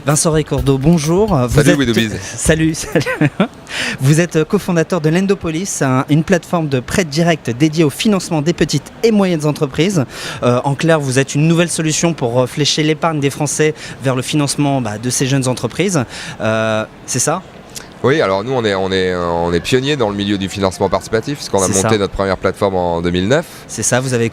Vincent Ricordo, bonjour. Salut Widobiz. Salut. Vous êtes cofondateur de Lendopolis, une plateforme de prêt direct dédiée au financement des petites et moyennes entreprises. En clair, vous êtes une nouvelle solution pour flécher l'épargne des Français vers le financement de ces jeunes entreprises. C'est ça ? Oui, alors nous on est pionniers dans le milieu du financement participatif puisqu'on a monté notre première plateforme en 2009. C'est ça, vous avez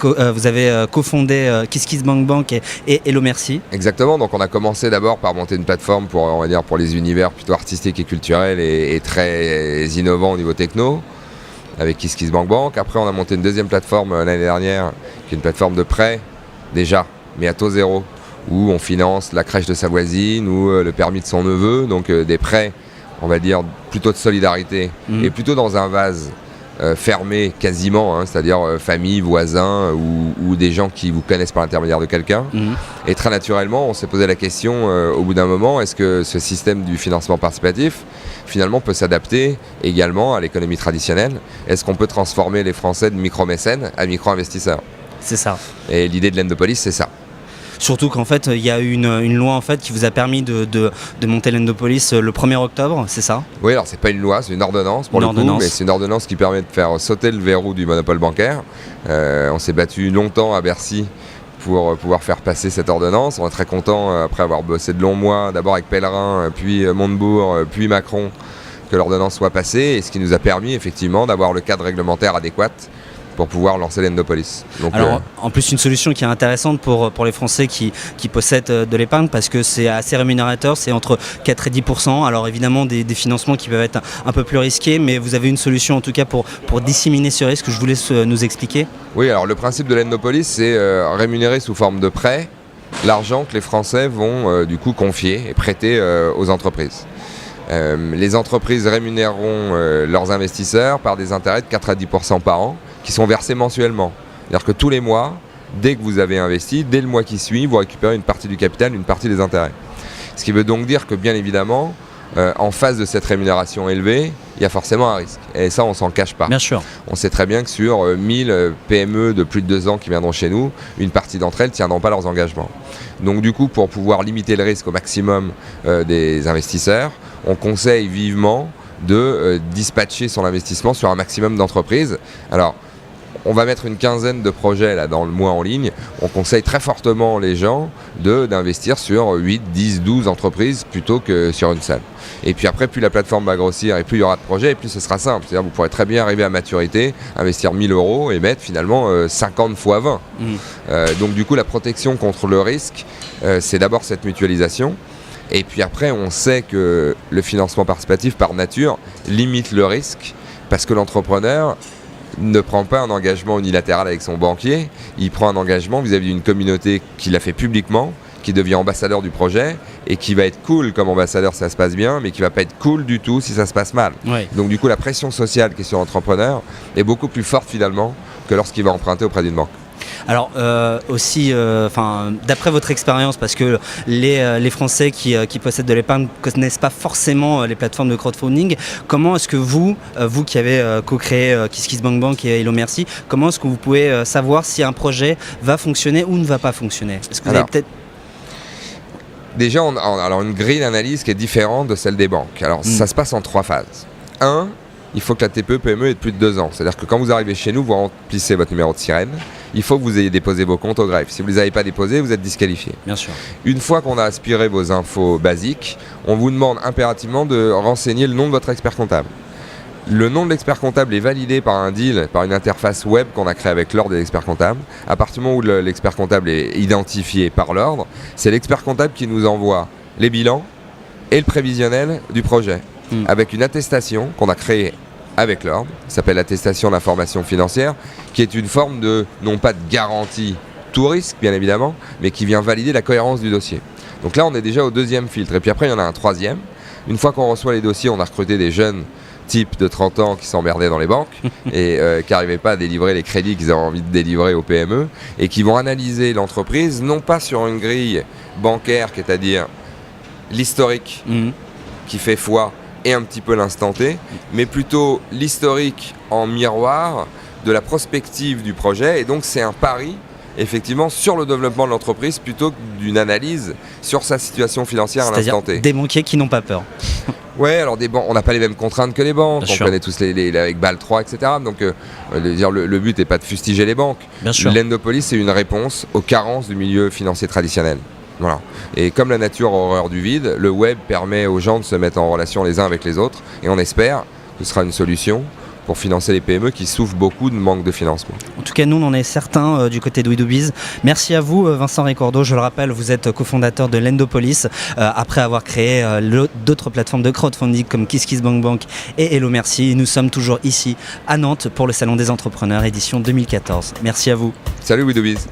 cofondé KissKissBankBank et Hello Merci. Exactement, donc on a commencé d'abord par monter une plateforme pour les univers plutôt artistiques et culturels et très innovants au niveau techno avec KissKissBankBank. Après on a monté une deuxième plateforme l'année dernière qui est une plateforme de prêt déjà, mais à taux zéro, où on finance la crèche de sa voisine ou le permis de son neveu, donc des prêts on va dire plutôt de solidarité et plutôt dans un vase fermé quasiment, c'est-à-dire famille, voisins ou des gens qui vous connaissent par l'intermédiaire de quelqu'un. Et très naturellement, on s'est posé la question au bout d'un moment, est-ce que ce système du financement participatif finalement peut s'adapter également à l'économie traditionnelle ? Est-ce qu'on peut transformer les Français de micro-mécènes à micro-investisseurs ? C'est ça. Et l'idée de Lendopolis, c'est ça. Surtout qu'en fait, il y a eu une loi en fait, qui vous a permis de monter Lendopolis le 1er octobre, c'est ça ? Oui, alors c'est pas une loi, c'est une ordonnance pour le coup, mais c'est une ordonnance qui permet de faire sauter le verrou du monopole bancaire. On s'est battu longtemps à Bercy pour pouvoir faire passer cette ordonnance. On est très content, après avoir bossé de longs mois, d'abord avec Pellerin, puis Montebourg, puis Macron, que l'ordonnance soit passée, et ce qui nous a permis effectivement d'avoir le cadre réglementaire adéquat pour pouvoir lancer Lendopolis. Donc, alors, en plus, une solution qui est intéressante pour les Français qui possèdent de l'épargne parce que c'est assez rémunérateur, c'est entre 4 et 10%. Alors évidemment, des financements qui peuvent être un peu plus risqués, mais vous avez une solution en tout cas pour disséminer ce risque que je vous laisse nous expliquer. Oui, alors le principe de Lendopolis, c'est rémunérer sous forme de prêt l'argent que les Français vont du coup confier et prêter aux entreprises. Les entreprises rémunéreront leurs investisseurs par des intérêts de 4 à 10% par an, qui sont versés mensuellement. C'est-à-dire que tous les mois, dès que vous avez investi, dès le mois qui suit, vous récupérez une partie du capital, une partie des intérêts. Ce qui veut donc dire que bien évidemment, en face de cette rémunération élevée, il y a forcément un risque. Et ça, on ne s'en cache pas. Bien sûr. On sait très bien que sur 1000 PME de plus de 2 ans qui viendront chez nous, une partie d'entre elles ne tiendront pas leurs engagements. Donc du coup, pour pouvoir limiter le risque au maximum des investisseurs, on conseille vivement de dispatcher son investissement sur un maximum d'entreprises. Alors, on va mettre une quinzaine de projets là, dans le mois en ligne. On conseille très fortement les gens d'investir sur 8, 10, 12 entreprises plutôt que sur une seule. Et puis après, plus la plateforme va grossir et plus il y aura de projets, et plus ce sera simple. C'est-à-dire vous pourrez très bien arriver à maturité, investir 1000 € et mettre finalement 50 fois 20. Donc du coup, la protection contre le risque, c'est d'abord cette mutualisation. Et puis après, on sait que le financement participatif, par nature, limite le risque parce que l'entrepreneur ne prend pas un engagement unilatéral avec son banquier, il prend un engagement vis-à-vis d'une communauté qu'il a fait publiquement, qui devient ambassadeur du projet et qui va être cool comme ambassadeur si ça se passe bien, mais qui va pas être cool du tout si ça se passe mal. Ouais. Donc du coup, la pression sociale qui est sur l'entrepreneur est beaucoup plus forte finalement que lorsqu'il va emprunter auprès d'une banque. Alors aussi, d'après votre expérience, parce que les Français qui possèdent de l'épargne ne connaissent pas forcément les plateformes de crowdfunding, comment est-ce que vous qui avez co-créé KissKissBankBank et Hello Merci, comment est-ce que vous pouvez savoir si un projet va fonctionner ou ne va pas fonctionner ? Est-ce que vous avez peut-être... Déjà, on a une grille d'analyse qui est différente de celle des banques. Alors ça se passe en 3 phases. 1, il faut que la TPE-PME ait de plus de 2 ans. C'est-à-dire que quand vous arrivez chez nous, vous remplissez votre numéro de sirène. Il faut que vous ayez déposé vos comptes au greffe. Si vous ne les avez pas déposés, vous êtes disqualifié. Bien sûr. Une fois qu'on a aspiré vos infos basiques, on vous demande impérativement de renseigner le nom de votre expert comptable. Le nom de l'expert comptable est validé par un deal, par une interface web qu'on a créée avec l'ordre des experts comptables. À partir du moment où l'expert comptable est identifié par l'ordre, c'est l'expert comptable qui nous envoie les bilans et le prévisionnel du projet, avec une attestation qu'on a créée avec l'ordre, qui s'appelle l'attestation d'information financière, qui est une forme de, non pas de garantie tout risque bien évidemment, mais qui vient valider la cohérence du dossier. Donc là on est déjà au 2e filtre, et puis après il y en a un 3e. Une fois qu'on reçoit les dossiers, on a recruté des jeunes types de 30 ans qui s'emmerdaient dans les banques et qui n'arrivaient pas à délivrer les crédits qu'ils avaient envie de délivrer aux PME, et qui vont analyser l'entreprise non pas sur une grille bancaire, c'est-à-dire l'historique qui fait foi et un petit peu l'instant T, mais plutôt l'historique en miroir de la prospective du projet. Et donc c'est un pari effectivement sur le développement de l'entreprise plutôt que d'une analyse sur sa situation financière à l'instant T. Des banquiers qui n'ont pas peur. Ouais, alors des banques, on n'a pas les mêmes contraintes que les banques, Bien on sûr. connaît tous avec BAL 3, etc. Donc le but n'est pas de fustiger les banques. Bien sûr. Lendopolis, c'est une réponse aux carences du milieu financier traditionnel. Voilà. Et comme la nature a horreur du vide, le web permet aux gens de se mettre en relation les uns avec les autres, et on espère que ce sera une solution pour financer les PME qui souffrent beaucoup de manque de financement. En tout cas, nous, on en est certains du côté de WeDoBiz. Merci à vous, Vincent Ricordo. Je le rappelle, vous êtes cofondateur de Lendopolis, après avoir créé d'autres plateformes de crowdfunding comme KissKissBankBank et Hello Merci. Nous sommes toujours ici à Nantes pour le Salon des Entrepreneurs, édition 2014. Merci à vous. Salut WeDoBiz.